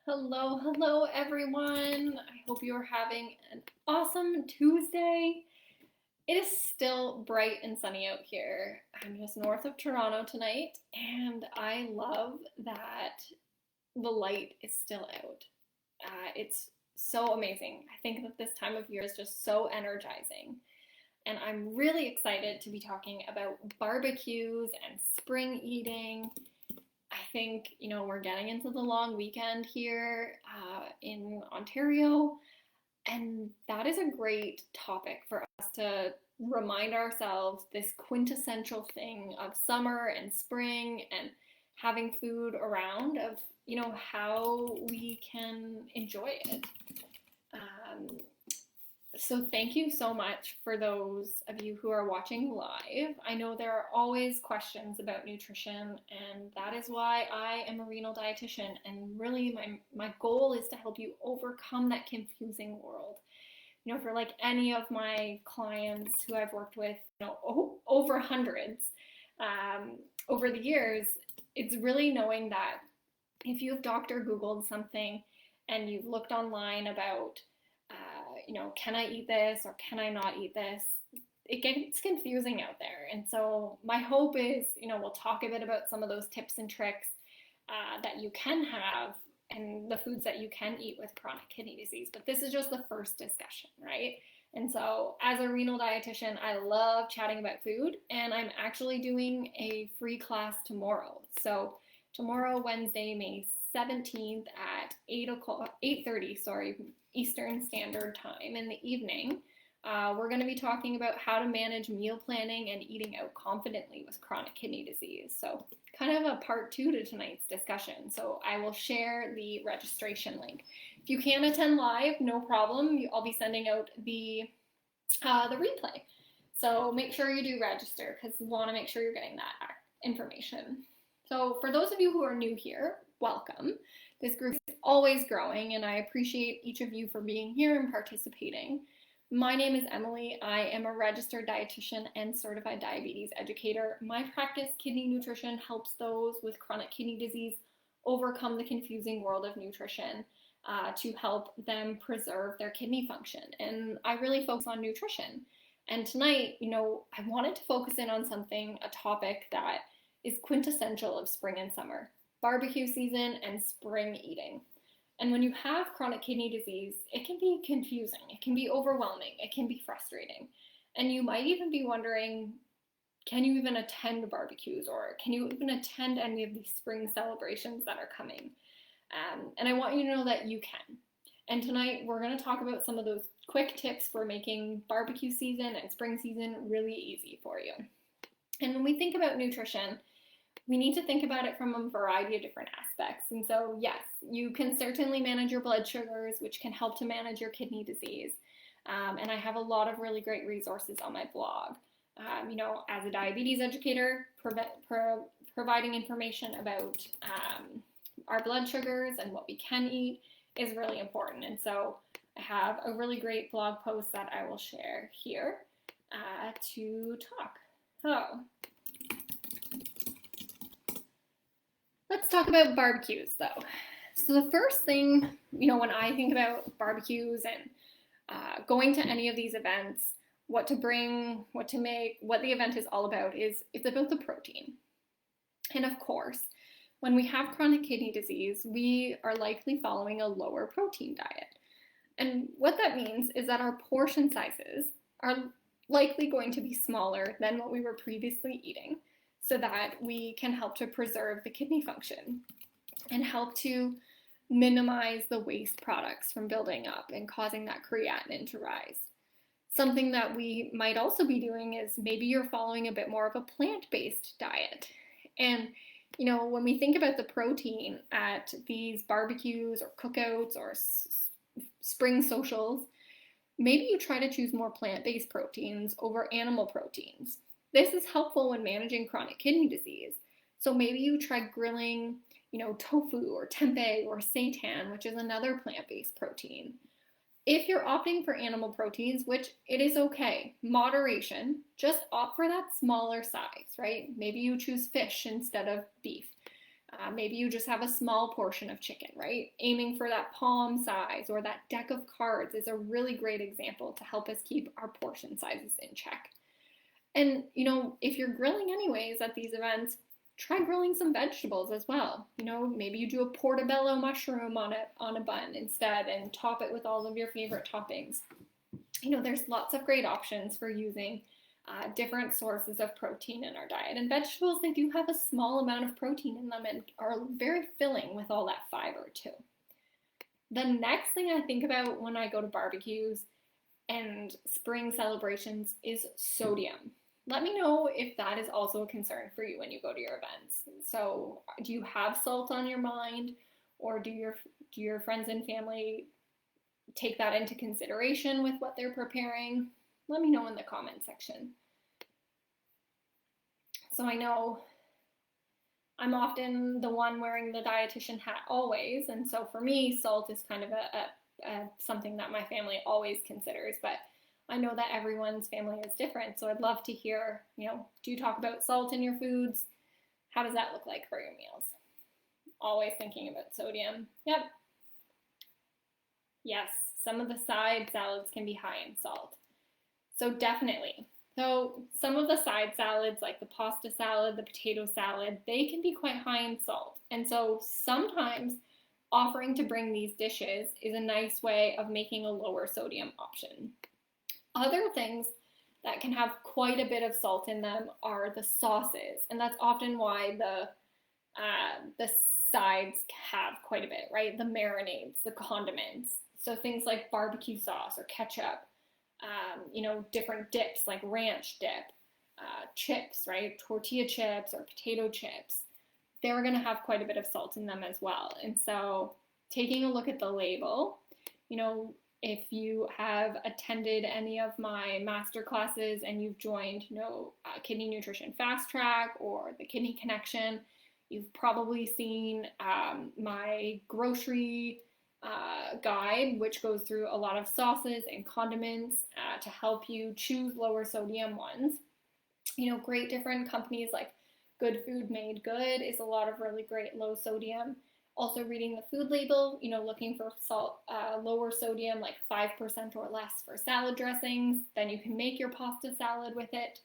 Hello everyone. I hope you are having an awesome Tuesday. It is still bright and sunny out here. I'm just north of Toronto tonight, and I love that the light is still out. It's so amazing. I think that this time of year is just so energizing. And I'm really excited to be talking about barbecues and spring eating. I think, we're getting into the long weekend here in Ontario, and that is a great topic for us to remind ourselves this quintessential thing of summer and spring and having food around, of, how we can enjoy it. Um, so thank you so much for those of you who are watching live. I know there are always questions about nutrition, and that is why I am a renal dietitian. And really, my goal is to help you overcome that confusing world. For like any of my clients who I've worked with, over hundreds over the years, it's really knowing that if you've Dr. Googled something and you've looked online about can I eat this or can I not eat this? It gets confusing out there. And so my hope is, we'll talk a bit about some of those tips and tricks that you can have and the foods that you can eat with chronic kidney disease. But this is just the first discussion, right? And so as a renal dietitian, I love chatting about food, and I'm actually doing a free class tomorrow. So tomorrow, Wednesday, May 17th at 8:30, Eastern Standard Time in the evening. We're going to be talking about how to manage meal planning and eating out confidently with chronic kidney disease. So kind of a part 2 to tonight's discussion. So I will share the registration link. If you can't attend live, no problem. I'll be sending out the replay. So make sure you do register, because we want to make sure you're getting that information. So for those of you who are new here, welcome. This group is always growing, and I appreciate each of you for being here and participating. My name is Emily. I am a registered dietitian and certified diabetes educator. My practice, Kidney Nutrition, helps those with chronic kidney disease overcome the confusing world of nutrition to help them preserve their kidney function. And I really focus on nutrition. And tonight, I wanted to focus in on a topic that is quintessential of spring and summer: barbecue season and spring eating. And when you have chronic kidney disease, it can be confusing, it can be overwhelming, it can be frustrating. And you might even be wondering, can you even attend barbecues, or can you even attend any of these spring celebrations that are coming? And I want you to know that you can. And tonight we're going to talk about some of those quick tips for making barbecue season and spring season really easy for you. And when we think about nutrition, we need to think about it from a variety of different aspects. And so, yes, you can certainly manage your blood sugars, which can help to manage your kidney disease. And I have a lot of really great resources on my blog. As a diabetes educator, providing information about our blood sugars and what we can eat is really important. And so I have a really great blog post that I will share here to talk. So let's talk about barbecues, though. So the first thing, when I think about barbecues and going to any of these events, what to bring, what to make, what the event is all about is it's about the protein. And of course, when we have chronic kidney disease, we are likely following a lower protein diet. And what that means is that our portion sizes are likely going to be smaller than what we were previously eating, so that we can help to preserve the kidney function and help to minimize the waste products from building up and causing that creatinine to rise. Something that we might also be doing is maybe you're following a bit more of a plant-based diet. And, when we think about the protein at these barbecues or cookouts or spring socials, maybe you try to choose more plant-based proteins over animal proteins. This is helpful when managing chronic kidney disease. So maybe you try grilling, tofu or tempeh or seitan, which is another plant-based protein. If you're opting for animal proteins, which it is okay, moderation, just opt for that smaller size, right? Maybe you choose fish instead of beef. Maybe you just have a small portion of chicken, right? Aiming for that palm size or that deck of cards is a really great example to help us keep our portion sizes in check. And, if you're grilling anyways at these events, try grilling some vegetables as well. Maybe you do a portobello mushroom on a bun instead and top it with all of your favorite toppings. There's lots of great options for using different sources of protein in our diet. And vegetables, they do have a small amount of protein in them and are very filling with all that fiber too. The next thing I think about when I go to barbecues and spring celebrations is sodium. Let me know if that is also a concern for you when you go to your events. So do you have salt on your mind, or do your friends and family take that into consideration with what they're preparing? Let me know in the comment section. So I know I'm often the one wearing the dietitian hat always, and so for me, salt is kind of something that my family always considers, but I know that everyone's family is different, so I'd love to hear, do you talk about salt in your foods? How does that look like for your meals? Always thinking about sodium. Yep. Yes, some of the side salads can be high in salt. So definitely. So some of the side salads, like the pasta salad, the potato salad, they can be quite high in salt. And so sometimes offering to bring these dishes is a nice way of making a lower sodium option. Other things that can have quite a bit of salt in them are the sauces, and that's often why the sides have quite a bit, right? The marinades, the condiments. So things like barbecue sauce or ketchup, different dips like ranch dip, chips, right? Tortilla chips or potato chips. They're going to have quite a bit of salt in them as well. And so taking a look at the label, if you have attended any of my master classes and you've joined, Kidney Nutrition Fast Track or the Kidney Connection, you've probably seen my grocery guide, which goes through a lot of sauces and condiments to help you choose lower sodium ones. Great different companies like Good Food Made Good is a lot of really great low sodium. Also reading the food label, looking for salt, lower sodium, like 5% or less for salad dressings, then you can make your pasta salad with it,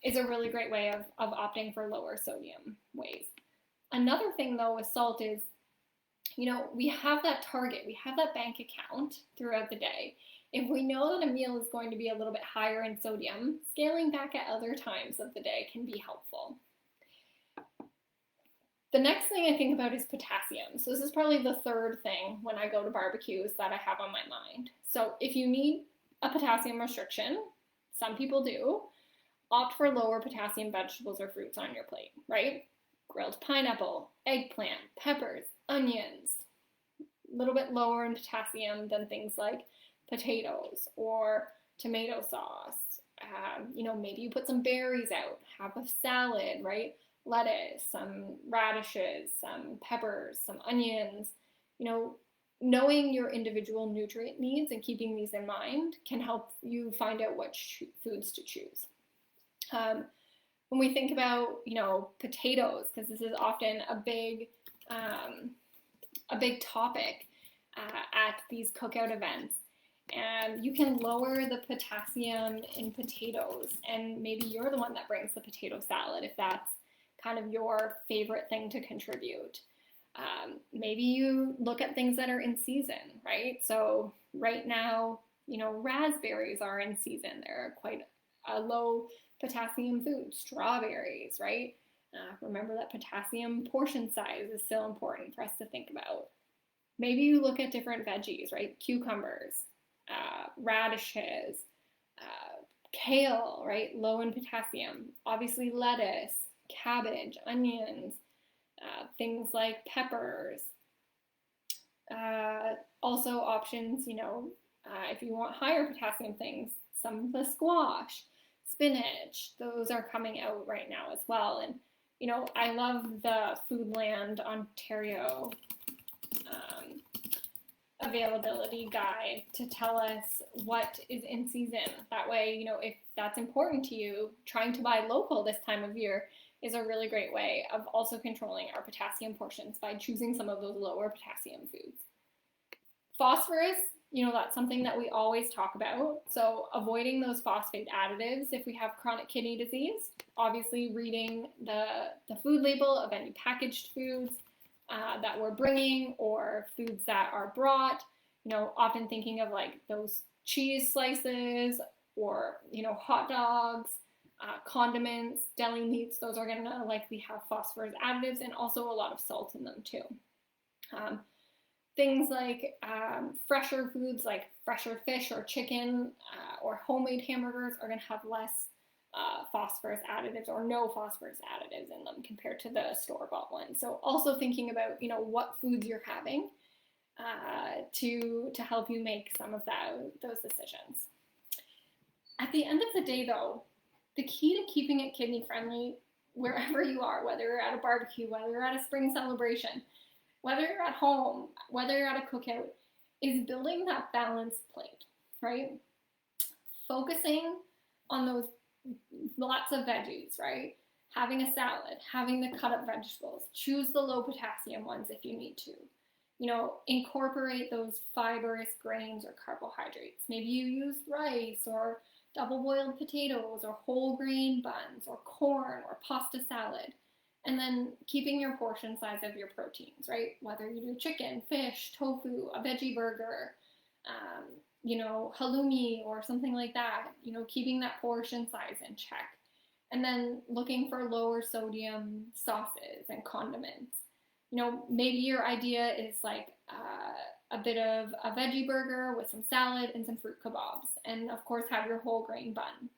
is a really great way of opting for lower sodium ways. Another thing though with salt is, we have that target, we have that bank account throughout the day. If we know that a meal is going to be a little bit higher in sodium, scaling back at other times of the day can be helpful. The next thing I think about is potassium. So this is probably the third thing when I go to barbecues that I have on my mind. So if you need a potassium restriction, some people do, opt for lower potassium vegetables or fruits on your plate, right? Grilled pineapple, eggplant, peppers, onions, a little bit lower in potassium than things like potatoes or tomato sauce. Maybe you put some berries out, have a salad, right? Lettuce, some radishes, some peppers, some onions. Knowing your individual nutrient needs and keeping these in mind can help you find out which foods to choose. When we think about, potatoes, because this is often a big topic at these cookout events, and you can lower the potassium in potatoes, and maybe you're the one that brings the potato salad if that's kind of your favorite thing to contribute. Maybe you look at things that are in season, right? So right now, raspberries are in season. They're quite a low potassium food. Strawberries, right? Remember that potassium portion size is still important for us to think about. Maybe you look at different veggies, right? Cucumbers, radishes, kale, right? Low in potassium. Obviously lettuce, cabbage, onions, things like peppers. Also options, if you want higher potassium things, some of the squash, spinach, those are coming out right now as well. And, I love the Foodland Ontario availability guide to tell us what is in season. That way, if that's important to you, trying to buy local this time of year is a really great way of also controlling our potassium portions by choosing some of those lower potassium foods. Phosphorus, that's something that we always talk about. So avoiding those phosphate additives if we have chronic kidney disease. Obviously reading the food label of any packaged foods that we're bringing or foods that are brought. Often thinking of like those cheese slices or, hot dogs, condiments, deli meats. Those are going to likely have phosphorus additives and also a lot of salt in them too. Things like fresher foods like fresher fish or chicken or homemade hamburgers are going to have less phosphorus additives or no phosphorus additives in them compared to the store-bought ones. So also thinking about, what foods you're having to help you make some of those decisions. At the end of the day, though, the key to keeping it kidney friendly wherever you are, whether you're at a barbecue, whether you're at a spring celebration, whether you're at home, whether you're at a cookout, is building that balanced plate, right? Focusing on those lots of veggies, right? Having a salad, having the cut up vegetables, choose the low potassium ones if you need to. Incorporate those fibrous grains or carbohydrates. Maybe you use rice or double boiled potatoes or whole grain buns or corn or pasta salad. And then keeping your portion size of your proteins, right? Whether you do chicken, fish, tofu, a veggie burger, halloumi or something like that, keeping that portion size in check. And then looking for lower sodium sauces and condiments. Maybe your idea is like a bit of a veggie burger with some salad and some fruit kebabs. And of course, have your whole grain bun.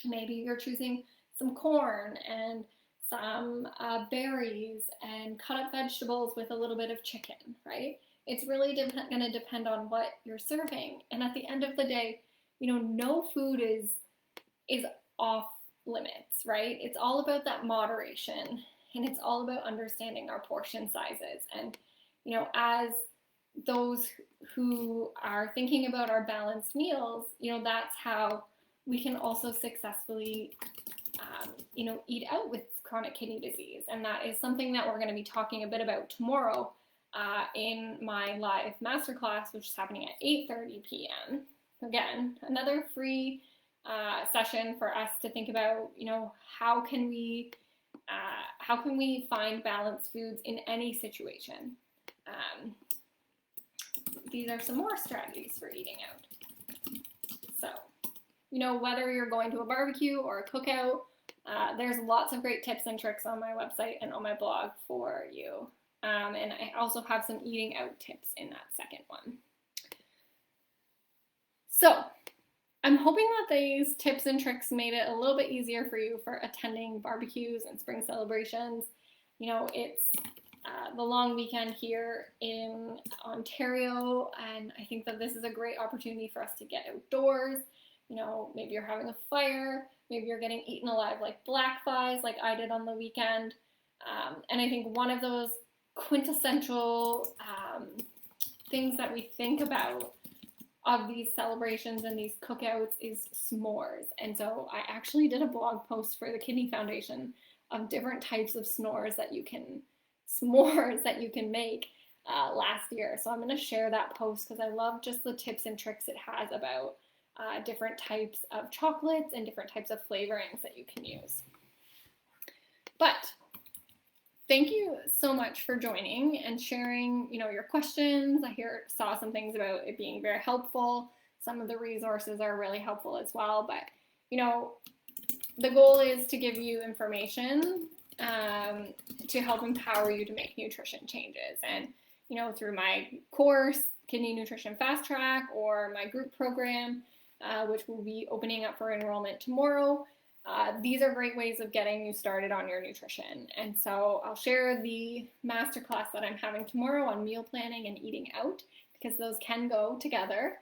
Maybe you're choosing some corn and some berries and cut up vegetables with a little bit of chicken, right? It's really going to depend on what you're serving. And at the end of the day, no food is off limits, right? It's all about that moderation, and it's all about understanding our portion sizes. And, as those who are thinking about our balanced meals, that's how we can also successfully eat out with chronic kidney disease. And that is something that we're going to be talking a bit about tomorrow in my live masterclass, which is happening at 8:30 p.m. Again, another free session for us to think about, how can we find balanced foods in any situation. These are some more strategies for eating out. So, whether you're going to a barbecue or a cookout, there's lots of great tips and tricks on my website and on my blog for you. And I also have some eating out tips in that second one. So I'm hoping that these tips and tricks made it a little bit easier for you for attending barbecues and spring celebrations. It's the long weekend here in Ontario, and I think that this is a great opportunity for us to get outdoors. Maybe you're having a fire, maybe you're getting eaten alive like black flies like I did on the weekend. And I think one of those quintessential things that we think about of these celebrations and these cookouts is s'mores. And so I actually did a blog post for the Kidney Foundation of different types of s'mores that you can make last year. So I'm going to share that post because I love just the tips and tricks it has about different types of chocolates and different types of flavorings that you can use. But thank you so much for joining and sharing, your questions. I saw some things about it being very helpful. Some of the resources are really helpful as well. But, the goal is to give you information to help empower you to make nutrition changes. And, through my course, Kidney Nutrition Fast Track, or my group program, which will be opening up for enrollment tomorrow, these are great ways of getting you started on your nutrition. And so I'll share the masterclass that I'm having tomorrow on meal planning and eating out, because those can go together.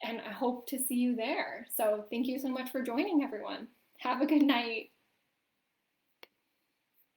And I hope to see you there. So thank you so much for joining, everyone. Have a good night.